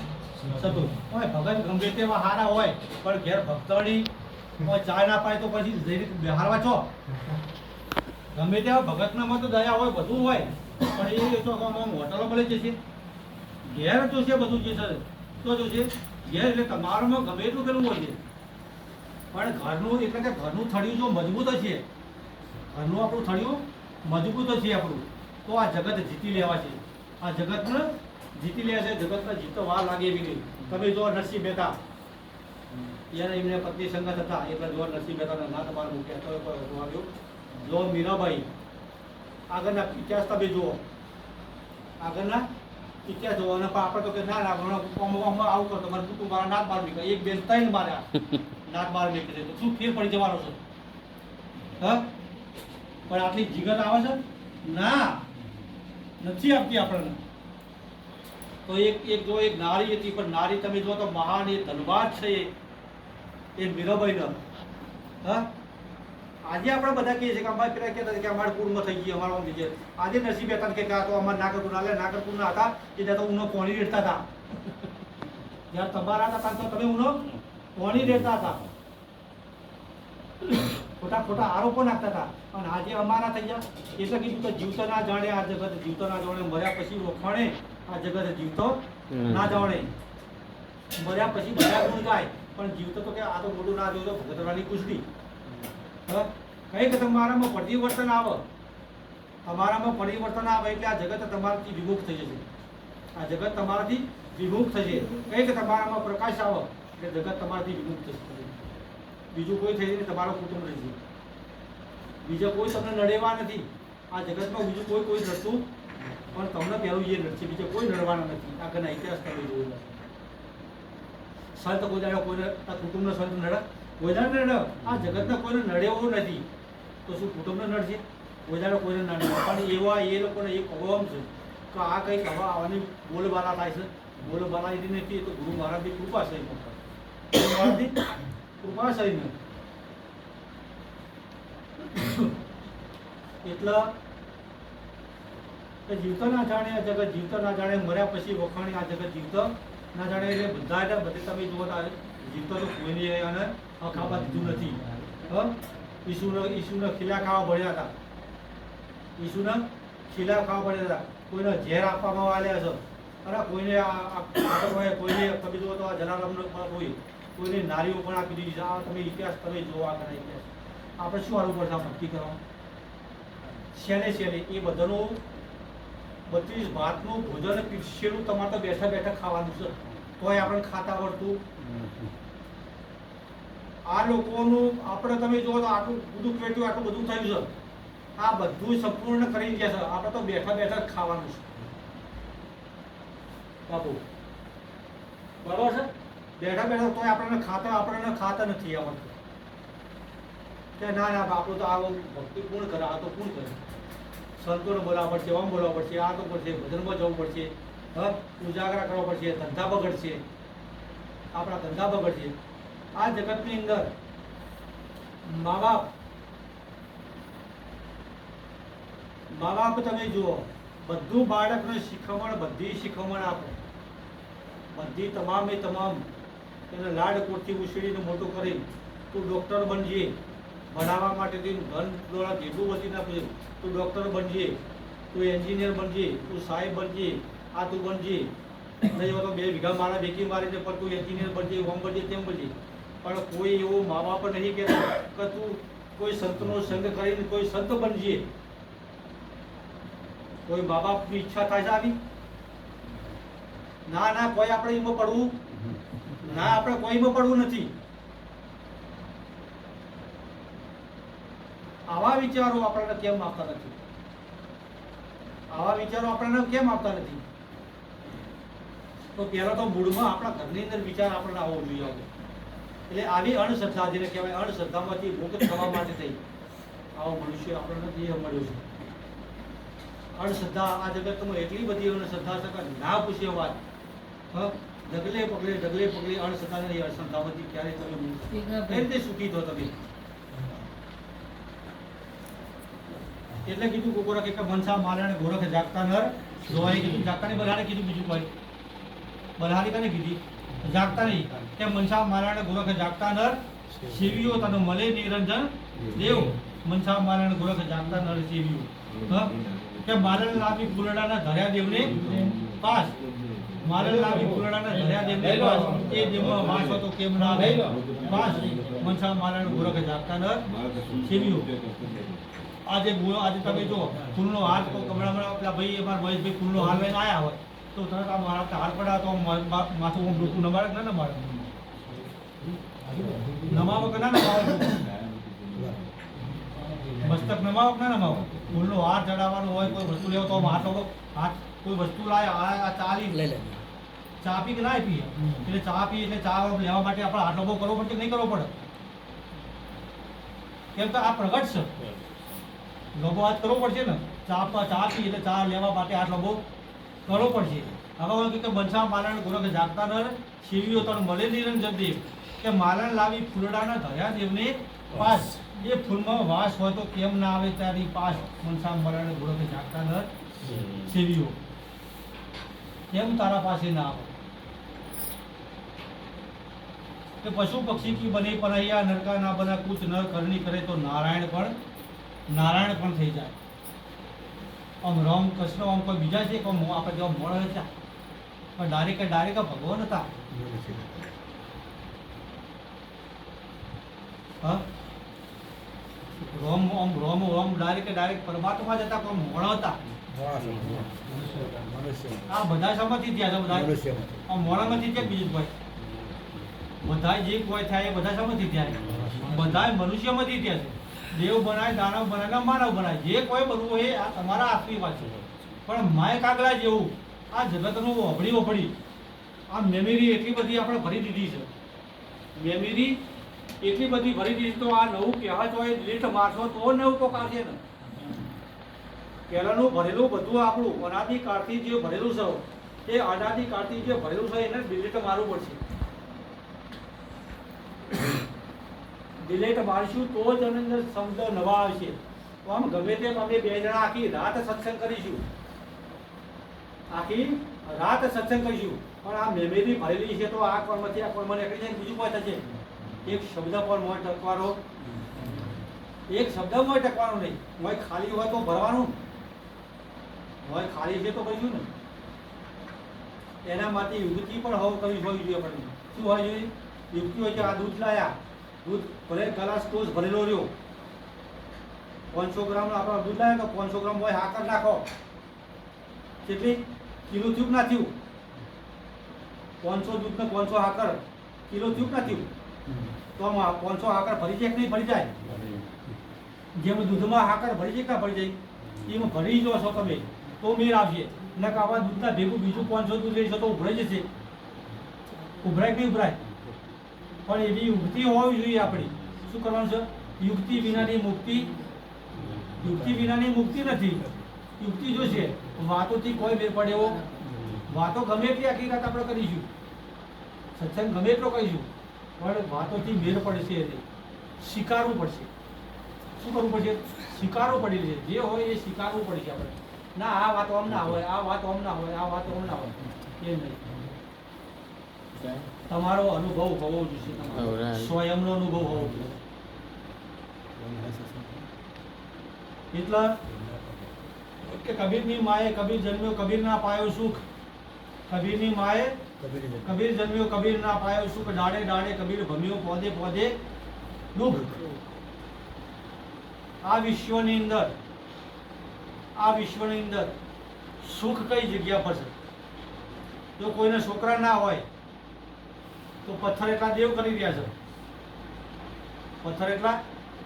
થતું. ભગત ગમે તેવા હારા હોય પણ ઘેર ભક્તોની ચા ના પાય તો પછી બહારવા છો. ગમે તેવા ભગતનામાં તો દયા હોય, બધું હોય, પણ એ તો હોટલો મળે જશે, ઘેર જોશે બધું જે છે તો જોશે ઘેર. એટલે તમારામાં ગમે એટલું પેલું હોય છે, પણ ઘરનું એટલે કે ઘરનું થડિયું જો મજબૂત હશે, ઘરનું આપણું થડિયું મજબૂત હશે આપણું, તો આ જગત જીતી લેવા છે. આ જગતને જીતી લે છે. જગતને જીતો વાર લાગે એવી નહીં. તમે જો નરસિંહ મહેતા, એને એમને પત્ની સંગત હતા, એટલે જો નરસિંહ મહેતાના નાથ બહાર મૂક્યા તો આવ્યો. જો મીરાબાઈ, આગળના ઇતિહાસ તમે જુઓ, આગળના ઇતિહાસ જુઓ. અને આપણે તો કે ના આવું કરો, તમારે તું મારા નાથ બહાર નીકળે, એક બેન 3 માર્યા, નાથ બહાર નીકળે તો શું ફેર પડી જવાનો છે? હા, પણ આટલી જીગત આવે છે ના, નથી આપતી આપણને. તો એક જો એક નારી હતી, પણ નારી તમે જો તો મહાન એ ધનવાન છે એ મીરાબાઈ. હા, આજે આપણે બધા કહીએ છીએ કે અમારે પેલા કહેતા કે અમારે કુળમાં થઈ ગઈ, અમારા બીજે આજે નસીબ હતા કે આ તો અમારે નાગરપુર નાગરપુરના હતા એ ત્યાં તો ઊનો પોણી રેડતા હતા. જ્યારે તમારા હતા તો તમે ઊનો પોણી રેડતા હતા, ખોટા ખોટા આરોપો નાખતા હતા. અને આજે અમારા થઈ ગયા એટલે કીધું કે જીવતો ના જાણે આ જગત, જીવતો ના જાણે, મર્યા પછી વખાણે આ જગત, જીવતો ના જાણે. મર્યા પછી બધા ગુણ ગાય, પણ જીવતો તો કે આ તો મોટું ના જોયું તો ભગતરાની કુશડી. કઈ કે તમારામાં પરિવર્તન આવે, તમારામાં પરિવર્તન આવે એટલે આ જગત તમારાથી વિમુખ થઈ જશે. આ જગત તમારાથી વિમુખ થશે. કઈ કે તમારામાં પ્રકાશ આવે એટલે જગત તમારાથી વિમુખ થશે. બીજું કોઈ થઈ નહીં, તમારો કુટુંબ રહેશે. બીજા કોઈ તમને નડેવા નથી આ જગતમાં, બીજું કોઈ નડતું, પણ તમને પહેલું એ નડશે, બીજા કોઈ નડવાના નથી. આગળના ઇતિહાસ તમે જોયેલા. સંત કોઈ દાડો કોઈને કુટુંબનો સંત નડે? કોઈ દાડો નડે. આ જગતને કોઈને નડેવું નથી તો શું કુટુંબને નડશે? કોઈ દાડો કોઈને નડે. પણ એવા એ લોકોને એક અવમ છે કે આ કંઈક હવા આવવાની બોલબાલા થાય છે. બોલબાલા એની નથી, તો ગુરુ મહારાજની કૃપા છે. ગુરુ મહારાજની કૃપા છે ને. એટલે જીવતો ના જાણે આ જગત, જીવતો ના જાણે, મર્યા પછી વખાણી આ જગત, જીવતો ના જાણે. એટલે બધા એટલે બધે તમે જુઓ જીવતો તો કોઈને અને ખાવા દીધું નથી. ઈસુને ખીલા ખાવા ભળ્યા હતા, ઈસુને ખીલા ખાવા ભળ્યા હતા. કોઈને ઝેર આપવામાં આવ્યા છે. અરે કોઈને કોઈને તમે જુઓ તો આ જલારામને કોઈને નારીઓ પણ આપી દીધી છે. આ તમે ઇતિહાસ તમે જોવા કરે ઇતિહાસ. આપણે શું હાલવું પડશે ભક્તિ કરવા? શેને એ બધાનું 32 ભાતનું ભોજન પીરસેલું તમારે તો બેઠા બેઠા ખાવાનું છે, તોય આપણે ખાતા આવડતું. આ લોકોનું આપણે તમે જુઓ તો આટલું બધું પેટ્યું, આટલું બધું થયું છે. આ બધું સંપૂર્ણ કરી ગયા છે. આપણે તો બેઠા બેઠા જ ખાવાનું છે બાપુ, બરાબર છે? બેઠા બેઠા તોય આપણને ખાતા નથી આવડતું. કે ના આપણું તો આવો ભક્તિ કોણ કરે? આ તો કોણ કરે? સંતોને બોલાવવા પડશે, આમ બોલાવવા પડશે, આ તો પડશે, ભજનમાં જવું પડશે, ઉજાગરા કરવા પડશે, ધંધા બગડશે, આપણા ધંધા બગડશે. આ જગતની અંદર મા બાપ તમે જુઓ, બધું બાળકને શીખવણ, બધી શીખવણ આપો, બધી તમામે તમામ એને લાડકોટથી ઉછેરીને મોટું કરી. તું ડૉક્ટર બનજે, ભણાવવા માટે ધન દોડા જેટલું વધી ના પડે. તું ડૉક્ટર બનજે, તું એન્જિનિયર બનજે, તું સાહેબ બનજે, આ તું બનજે. નહીં તો 2 વીઘા મારા ભેગી મારીને પણ તું એન્જિનિયર બનજે, ઓમ બનજે, તેમ બનજે. પણ કોઈ એવો મા બાપ નહીં કહેતા કે તું કોઈ સંતનો સંગ કરીને કોઈ સંત બનજે. કોઈ મા બાપની ઈચ્છા થાય છે આવી? ના, કોઈ આપણે એમાં પડવું ના, આપણે કોઈમાં પડવું નથી. આવા વિચારો આપણને કેમ આપતા નથી? આવા વિચારો આપણને કેમ આપતા નથી? તો પહેલા તો મૂળમાં આપણા ઘરની અંદર વિચાર આપણને આવવો જોઈએ. એટલે આવી અણશ્રદ્ધા, જેને કહેવાય અણશ્રદ્ધામાંથી મુક્ત થવા માટે થઈ આવો મનુષ્ય આપણને જે મળ્યો છે. અણશ્રદ્ધા આ જગતમાં એટલી બધી અણશ્રદ્ધા છે કે ના પૂછે વાત. ડગલે પગલે અણશ્રદ્ધાની અણશ્રદ્ધામાંથી ક્યારે તમે કઈ રીતે સુખી થો તમે? એટલે કીધું ગોરખ કે મનસા મારણ ગોરખ જાગતા નર જોવાય. કીધું જાગતા નહીં, બધાને કીધું. બીજું કોઈ બધાની કને કીધી? જાગતા નહીં. કે મનસા મારણ ગોરખ જાગતા નર સેવીઓ તને મળે નિરંજન દેવ. મનસા મારણ ગોરખ જાગતા નર સેવીઓ. કે મારણ લાવી ફૂલડાના ધર્યા દેવને પાસ. મારણ લાવી ફૂલડાના ધર્યા દેવને પાસ. એ દેવમાં વાસ હતો કેમ ના આવે પાસ. મનસા મારણ ગોરખ જાગતા નર સેવીઓ. આજે તમે જો ફૂલનો હાર તો કમળામાં પેલા ભાઈ અમારા મહેશભાઈ ફૂલનો હાર લઈને આવ્યા હોય તો તરત આ મારા હાર પડ્યા તો માથું ડૂકું નમાડે કે ના નમાડે? નમાવો કે ના નમાવો? મસ્તક નમાવો કે ના નમાવો? ફૂલનો હાર ચડાવવાનો હોય, કોઈ વસ્તુ લેવો તો હાથ કોઈ વસ્તુ લાવે, આ ચાલી લઈ લે, ચા પી કે ના પીએ? એટલે ચા પી એટલે ચા લેવા માટે આપણે હાથ ઉભો કરવો પડે કે નહીં કરવો પડે? કેમ કે આ પ્રગટ છે. લંબો હાથ કરવો પડશે ને, ચા પી એટલે ચા લેવા માટે હાથ લંબો કરવો પડશે. હવે કે બનસા માલણ ગોરખ જાગતા નર શિવીઓ તણ મળે નિરંજન દેવ કે માલણ લાવી ફૂલડાના ધર્યા દેવને પાસ. એ ફૂલમાં વાસ હોય તો કેમ ના આવે તારી પાસ. બનસા માલણ ગોરખ જાગતા નર શિવીઓ કેમ તારા પાસે ના આવે. કે પશુ પક્ષી કી બને પનૈયા નરકા ના બના કુછ નર કરણી કરે તો નારાયણ પણ થઈ જાય. આમ રામ કૃષ્ણ આમ કોઈ બીજા છે કે આપણે જેવા મળે છે પણ ડાયરેક્ટ ભગવાન હતા. હા રોમ ડાયરેક્ટ પરમાત્મા જ હતા, કોઈ મોણ હતા. આ બધા શામાંથી થયા છે? બધા મોણામાંથી થયા. બીજું ભાઈ બધા જે કોઈ થાય એ બધા શામાંથી થયા? બધા મનુષ્યમાંથી થયા છે. દેવ બનાય, દાનવ બનાય, માનવ બનાય, જે કોઈ બનવું હોય આ તમારા આશીર્વાદ છે. પણ માય કાગડા જેવું આ જગતનું ઓભળી આ મેમરી એટલી બધી આપણે ભરી દીધી છે. મેમરી એટલી બધી ભરી દીધી તો આ નવું કહેવા જોઈએ ડિલીટ મારશો તો નવું તો કાઢશે ને. પહેલાંનું ભરેલું બધું આપણું અનાદિકાળથી જે ભરેલું છે એ અનાદિકાળથી જે ભરેલું છે એને ડિલીટ મારવું પડશે. ડિલીટ મારશું તો જ અંદર શબ્દ નવા આવશે. તો આમ ગમે તેમ અમે બે જણા આખી રાત સત્સંગ કરીશું, આખી રાત સત્સંગ કરીશું, પણ આ મેમરી ભરેલી છે તો આ કર્મથી આ કર્મ નીકળી જાય. બીજું કોઈ થશે એક શબ્દ પણ મોય ટકવાનો, એક શબ્દ મોય ટકવાનો નહીં. મોય ખાલી હોય તો ભરવાનું, મોય ખાલી છે તો કરીશું ને. એના માટે યુક્તિ પણ હોવી જોઈએ. આપણને શું હોય જોઈએ? યુક્તિ હોય છે આ દૂધ લાયા, દૂધ ભલે ગ્લાસ ટોસ ભરેલો રહ્યો, 500 ગ્રામ આપણે દૂધ લાવ્યા તો 500 ગ્રામ હોય સાકર નાખો. કેટલી કિલો થયું ના થયું? 500 દૂધ ને 500 સાકર કિલો થયું ના થયું? તો આમાં 500 સાકર ભરી જાય કે નહીં ભરી જાય? જેમ દૂધમાં સાકર ભરી જાય કે ભરી જાય એમાં ભરી જો છો તમે તો મેળ આવશે. ને કે આવા દૂધના ભેગું બીજું 500 દૂધ લઈ તો ઉભરાઈ જશે. ઉભરાય કે નહીં ઉભરાય? પણ એવી યુક્તિ હોવી જોઈએ આપણી. શું કરવાનું છે? યુક્તિ વિનાની મુક્તિ, યુક્તિ વિનાની મુક્તિ નથી. યુક્તિ જો છે વાતોથી કોઈ મેળ પડે એવો, વાતો ગમે એટલી આખી રાત આપણે કરીશું, સત્સંગ ગમે એટલો કરીશું, પણ વાતોથી મેળ પડશે નહીં. સ્વીકારવું પડશે. શું કરવું પડશે? સ્વીકારવું પડે છે. જે હોય એ સ્વીકારવું પડશે આપણે. ના આ વાતો આમ ના હોય, આ વાતો આમ ના હોય, આ વાતો આમ ના હોય, એ નહીં. તમારો અનુભવ હોવો જોઈએ, તમારો સ્વયંનો અનુભવ હોવો જોઈએ. એટલે કે કબીરની માએ કબીર જન્મ્યો, કબીર ના પાયો સુખ. કબીરની માએ કબીર જન્મ્યો, કબીર ના પાયો સુખ. ડાળે ડાળે કબીર ભમ્યો, પોદે પોદે દુઃખ. આ વિશ્વની અંદર સુખ કઈ જગ્યા પર છે? જો કોઈને છોકરા ના હોય તો પથ્થર એટલા દેવ કરી રહ્યા છે. પથ્થર એટલા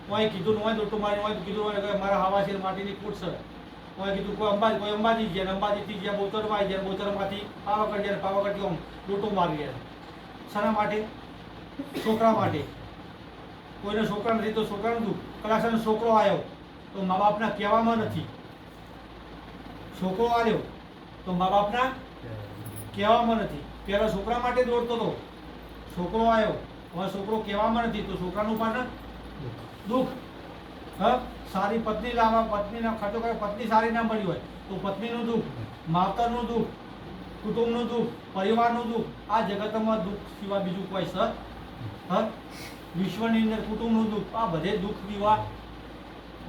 કોઈ કીધું ન હોય દોટું મારી હોય તો કીધું હોય કે મારા હવા છે માટીની કૂટ છે. કોઈ કીધું કોઈ અંબાજી ગયા, અંબાજીથી ગયા બોતરમાં આવી જાય, બોતરમાંથી પાવાગઢ જાય, પાવાગઢથી આમ દોટું મારી રહ્યા. શાના માટે? છોકરા માટે. કોઈને છોકરા નથી તો છોકરાનું દુઃખ. કલાસનો છોકરો આવ્યો તો મા બાપના કહેવામાં નથી. છોકરો આવ્યો તો મા બાપના કહેવામાં નથી. પહેલા છોકરા માટે દોડતો હતો, છોકરો આવ્યો હવે છોકરો કહેવામાં નથી તો છોકરાનું પણ દુઃખ. હા, સારી પત્ની લાવવા, પત્નીના ખર્ચો કરે, પત્ની સારી ના મળી હોય તો પત્નીનું દુઃખ, માવતરનું દુઃખ, કુટુંબનું દુઃખ, પરિવારનું દુઃખ. આ જગતમાં દુઃખ સિવાય બીજું કોઈ છે? હા, વિશ્વની અંદર કુટુંબનું દુઃખ, આ બધે દુઃખ સિવાય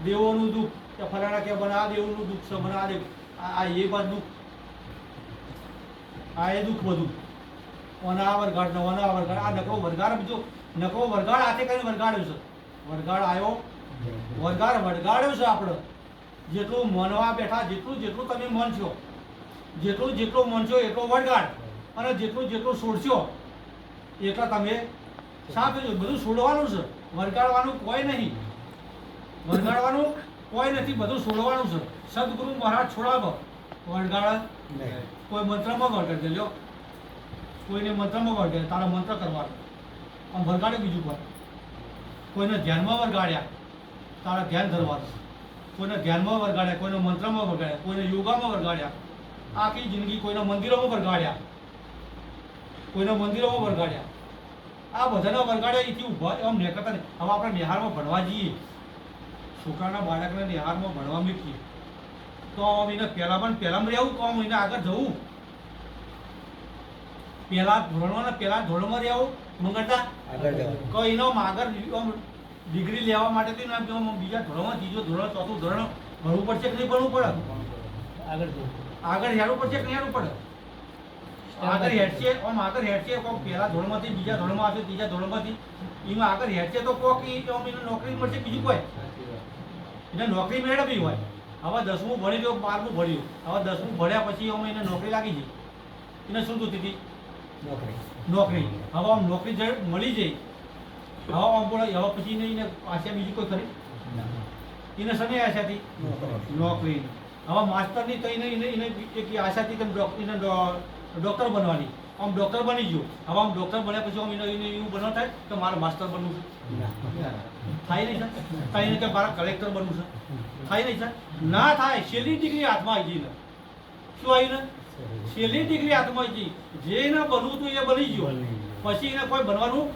દેવોનું દુઃખ કે ફલાણા કે બને આ દેવનું દુઃખ છે, બને આ દેવ, આ એ બાદ દુઃખ, આ એ દુઃખ બધું. ઓના વરગાડ ને ઓના વરગાડ, આ નકરો વરગાડ, બીજો નકરો વરગાડ હાથે કરીને વરગાડ્યો છે. વરગાડ આવ્યો, વરગાડ્યો છે આપણે. જેટલું મનવા બેઠા, જેટલું તમે માનશો, જેટલું માનશો એટલો વરગાડ, અને જેટલું છોડશો એટલા તમે સાફ થજો. બધું છોડવાનું છે, વરગાડવાનું કોઈ નહીં. વરગાડવાનું કોઈ નથી, બધું છોડવાનું છે. સદગુરુ મહારાજ છોડાવો, વરગાડ કોઈ મંત્રમાં વરગાડ દેજો. કોઈને મંત્રમાં વરગાડે, તારા મંત્ર કરવાનો, આમ વરગાડે બીજું કોઈ. કોઈને ધ્યાનમાં વરગાડ્યા, તારા ધ્યાન ધરવાનું. કોઈને ધ્યાનમાં વરગાડ્યા, કોઈને મંત્રમાં વરગાડ્યા, કોઈને યોગામાં વરગાડ્યા, આખી જિંદગી કોઈના મંદિરોમાં વરગાડ્યા, કોઈના મંદિરોમાં વરગાડ્યા. આ બધાના વરગાડ્યા એથી ઊભા આમ નીકળતા નહીં. હવે આપણે નિહારમાં ભણવા જઈએ, છોકરાના બાળકને નિહારમાં ભણવા મૂકીએ તો આમ એને પહેલાં રહેવું તો આમ એને આગળ જવું. પહેલા ધોરણમાં રહેવું મંગળતા કોઈ એનો આગળ ડિગ્રી લેવા માટે તો બીજા ધોરણમાં ત્રીજો ધોરણ ચોથું ધોરણ ભણવું પડશે કે નહીં ભણવું પડે? આગળ હેડવું પડશે કે નહીં હેડવું પડે? આગળ હેડશે પહેલા ધોરણમાંથી બીજા ધોરણમાં આવશે, ત્રીજા ધોરણમાંથી એમાં આગળ હેડશે તો કોક એને નોકરી મળશે, બીજું કોઈ એને નોકરી મેળવવી હોય. હવે 10મું ભણી ગયો, 12મું ભણ્યું, હવે 10મું ભણ્યા પછી અમે એને નોકરી લાગી જાય, એને શું થતી હતી? નોકરી. હવે આમ નોકરી મળી જાય, હવે આમ બોલે હવે પછી એને આશા બીજી કોઈ ખરી? એને શને આશા હતી? નોકરી. હવે માસ્ટરની તો એને એક આશા હતી કે એને ડૉક્ટર બનવાની. આમ ડૉક્ટર બની ગયો. હવે આમ ડૉક્ટર બન્યા પછી આમ એને એવું બનવા થાય કે મારે માસ્ટર બનવું છે, થાય નહીં સર? થાય નહીં કે મારે કલેક્ટર બનવું છે, થાય નહીં સર? ના થાય. છેલ્લી ડિગ્રી હાથમાં આવી ગઈ ને શું આવી ને? છેલ્લી ડિગ્રી હાથમાં આવી ગઈ. જે એને બનવું હતું એ બની ગયો, પછી એને કોઈ બનવાનું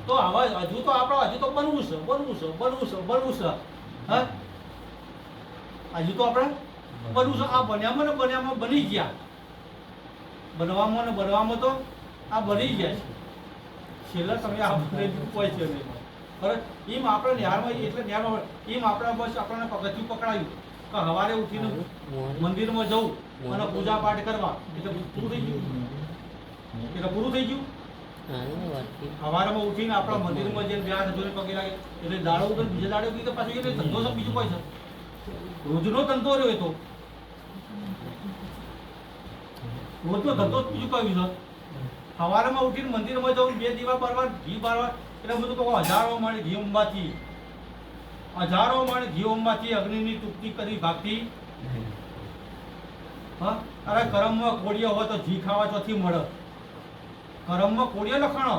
તો હવે હજુ તો બનવું છે. હા, હજુ તો આપણે બનવું છે. આ બન્યામાં બની ગયા, બનવામાં તો આ બની ગયા છે. છેલ્લા તમે આ બને કોઈ છે નહીં. બરાબર? એમ આપણે નિહારમાં એટલે નિહારમાં એમ આપણે બસ આપણને પગથિયું પકડાયું કે સવારે ઉઠીને મંદિરમાં જવું અને પૂજા પાઠ કરવા, એટલે પૂરું થઈ ગયું. સવારમાં ઉઠીને આપણા મંદિરમાં જઈને બે હાથ જોઈને પગે લાગે એટલે દાડો ઉગર બીજા દાડે ઉગી તો પાછું એટલે ધંધો છે બીજું કોઈ છે? રોજનો ધંધો રહ્યો એ તો રોજનો ધંધો બીજું કયું છે? સવારમાં ઉઠીને મંદિરમાં જવું, 2 દીવા બારવા, ઘી બારવા, એટલે બધું કહો હજારો માણે ઘી ઉંબાથી અગ્નિની તૃપ્તિ કરી ભાગતી. હા, અરે કરમમાં કોળિયો હોય તો ઘી ખાવા ચોથી મળે. કરમમાં કોળિયો લખાણો,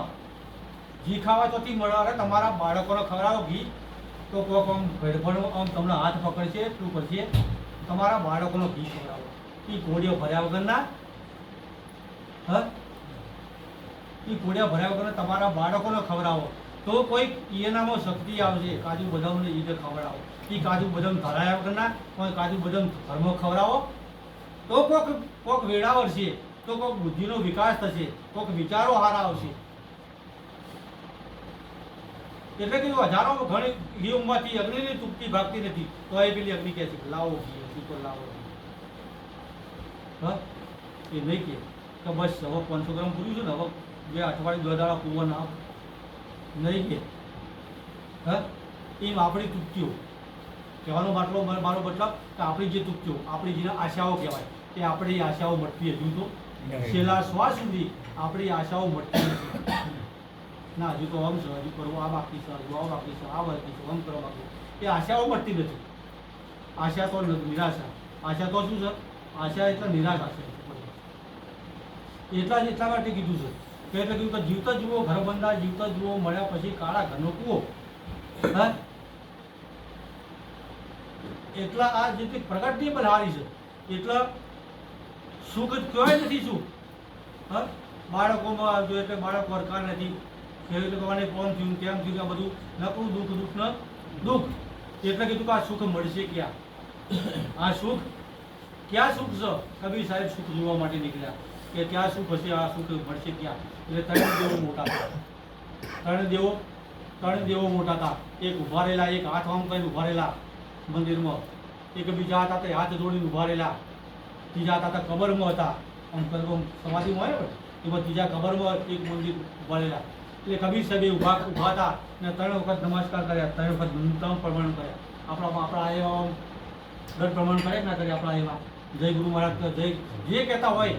ઘી ખાવા ચોથી મળે. અરે તમારા બાળકોને ખવડાવો ઘી તો કોક આમ ભેડભણ આમ તમને હાથ પકડશે, શું કરશે? તમારા બાળકોનો ઘી ખવડાવો. એ કોળિયો ભર્યા વગરના, હા, એ કોળિયા ભર્યા વગરના તમારા બાળકોને ખવડાવો તો કોઈ એનામાં શક્તિ આવશે. કાજુ બદામને ઈદે ખવડાવો. એ કાજુ બદામ ધરાયા વગરના કોઈ કાજુ બદામ ઘરમાં ખવડાવો તો કોક વેળા વળશે, તો કોક બુદ્ધિનો વિકાસ થશે, કોક વિચારો હારા આવશે. એટલે કે હજારો ઘણી ઘી ઉંબાથી અગ્નિની તૃપ્તિ ભાગતી નથી તો એ પેલી અગ્નિ કહે છે લાવો ઘી પર લાવો. હા, એ નહીં કે બસ હવે 500 ગ્રામ પૂર્યું છે ને, હવે 2 અઠવાડિયે 2 દાડા પૂરવા ના નહીં કે. હા, એમ આપણી તૃપ્તિઓ કહેવાનો મારો મતલબ કે આપણી જે તૃપ્તિઓ, આપણી જે આશાઓ કહેવાય એ આપણી આશાઓ મળતી હજુ તો છેલ્લા શ્વાસ સુધી આપણી આશાઓ મળતી નથી. ના, હજુ તો આમ છે, હજુ કરવું આ બાકી છે, હજુ આ બાકી છે, આ બાકી છે, આમ કરવા બાકી. એ આશાઓ મળતી નથી. આશા તો નિરાશા. આશા તો શું છે? આશા એટલે નિરાશા છે. એટલા માટે કીધું છે એટલે કીધું કે જીવતા જુઓ ઘર બંધા, જીવતા જુઓ મળ્યા પછી કાળા ઘરનો કૂવો. હા, એટલા આ જેટલી પ્રગતિ બલહારી છે એટલા સુખ કહેવાય નથી. શું? હા, બાળકોમાં આવજો એટલે બાળક વરકાર નથી, ખેડૂત કોને કોણ થયું કેમ થયું, આ બધું નકરું દુઃખ ને દુઃખ. એટલે કીધું કે આ સુખ મળશે ક્યાં? આ સુખ ક્યાં સુખ છે? કબીર સાહેબ સુખ જોવા માટે નીકળ્યા કે ક્યાં સુખ હશે, આ સુખ મળશે ક્યાં? એટલે ત્રણ દેવો મોટા હતા. ત્રણ દેવો મોટા હતા. એક ઊભા રહેલા, એક હાથ આમ કરીને ઊભા રહેલા મંદિરમાં, એક બીજા હતા તે હાથ જોડીને ઊભા રહેલા, ત્રીજા હતા કબરમાં હતા, આમ સમાધિમાં આવ્યો એમાં ત્રીજા કબરમાં એક મંદિર ઊભા રહેલા. એટલે કબીર સાહેબ ઊભા હતા ને 3 વખત નમસ્કાર કર્યા, 3 વખત ત્રણ પ્રમાણ કર્યા. આપણા આવ્યા દર પ્રમાણ કરે ના કરે આપણા એવા જય ગુરુ મહારાજ જય જે કહેતા હોય,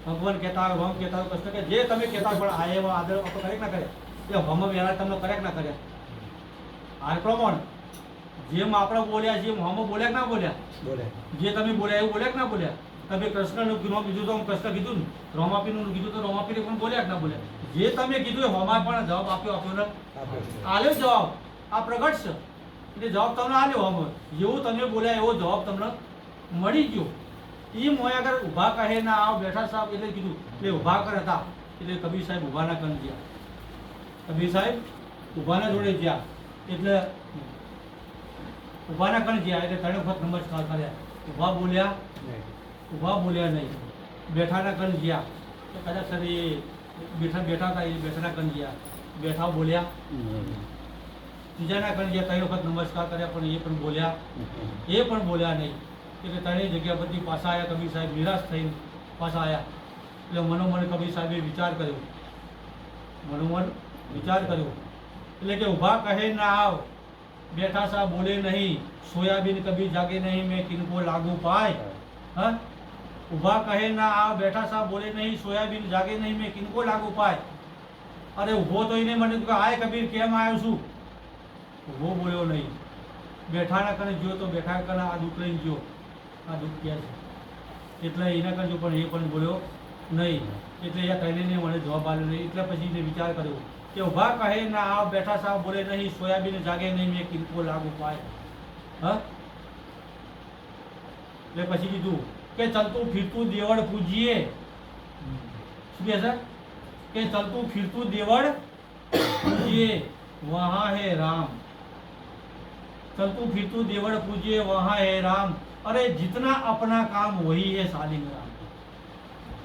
ભગવાન કહેતા હોય, ભમ કહેતા હોય, કૃષ્ણ કે જે તમે કહેતા હોય પણ આ એવા આદર આપણે કરે ના કરે એ ભમ વ્યવહાર તમને કરે ના કરે. આ પ્રમાણ જેમ આપણે બોલ્યા જેમ હમ બોલ્યા ના બોલ્યા, જે તમે બોલ્યા એવું બોલ્યા કે ના બોલ્યા? તમે કૃષ્ણનું નામ કીધું તો કૃષ્ણ કીધું ને, રોમાપીનું કીધું તો રોમાપીને પણ બોલ્યા કે ના બોલ્યા? જે તમે કીધું એ હોમાં પણ જવાબ આપ્યો ને આલ્યો જવાબ. આ પ્રગટ છે એટલે જવાબ તમને આલ્યો આમ જેવું તમે બોલ્યા એવો જવાબ તમને મળી ગયો. એ મોય આગળ ઊભા કહે ના આવ બેઠા સાહેબ એટલે કીધું એટલે ઊભા કર હતા એટલે કબીર સાહેબ ઊભાના કન ગયા. કબીર સાહેબ ઊભાના જોડે ગયા એટલે ઊભાના કન ગયા એટલે ત્રણ વખત નમસ્કાર કર્યા. ઊભા બોલ્યા નહીં. બેઠાના કન ગયા તો કદાચ સર એ બેઠા હતા એ બેઠાના કન ગયા. બેઠા બોલ્યા. ત્રીજાના કન ગયા ત્રણ વખત નમસ્કાર કર્યા પણ એ પણ બોલ્યા નહીં. એટલે ત્રણેય જગ્યા બધી પાછા આવ્યા. કબીર સાહેબ નિરાશ થઈને પાછા આવ્યા. એટલે મનોમન કબીર સાહેબે વિચાર કર્યો. એટલે કે ઊભા કહે ના આવ બેઠા સા બોલે નહીં સોયાબીન કભી જાગે નહીં મેં કિनको લાગू पाए. हाँ ઊભા કહે ના આવ બેઠા સા બોલે નહીં સોયાબીન જાગે નહીં મેં કિनको લાગू पाए. અરે ઊભો તો એને મને કે આય કબીર કેમ આવ્યો છું. ઊભો બોલ્યો નહીં. બેઠાના કને ગયો તો બેઠા કને આ દુઃખ લઈને ગયો. આ દુઃખ ક્યાં છે એટલે એના કરજો પણ એ પણ બોલ્યો નહીં. એટલે એ કહીને મને જવાબ આપ્યો નહીં. એટલે પછી એને વિચાર કર્યો કે ઊભા કહે ના આવ બેઠા સા બોલે નહીં સોયાબીન જાગે નહીં મેં કિनको લાગू पाए. હા એટલે પછી કીધું કે ચલતું ફિરતું દેવળ પૂજીએ. શું કહે છે કે ચલતું ફિરતું દેવળ પૂજીએ વહાં હે રામ. चलतू फिरतू देवड़ पूजिए वहाँ है राम. अरे जितना अपना काम वही है सालिंग राम.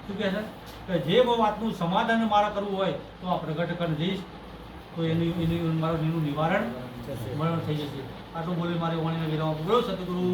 શું કહે છે કે જે વાતનું સમાધાન મારે કરવું હોય તો આ પ્રગટ કરી દઈશ તો એનું નિવારણ થઈ જશે. આટલું બોલી મારે વાણીને વિરામ. બોલો સતગુરુ.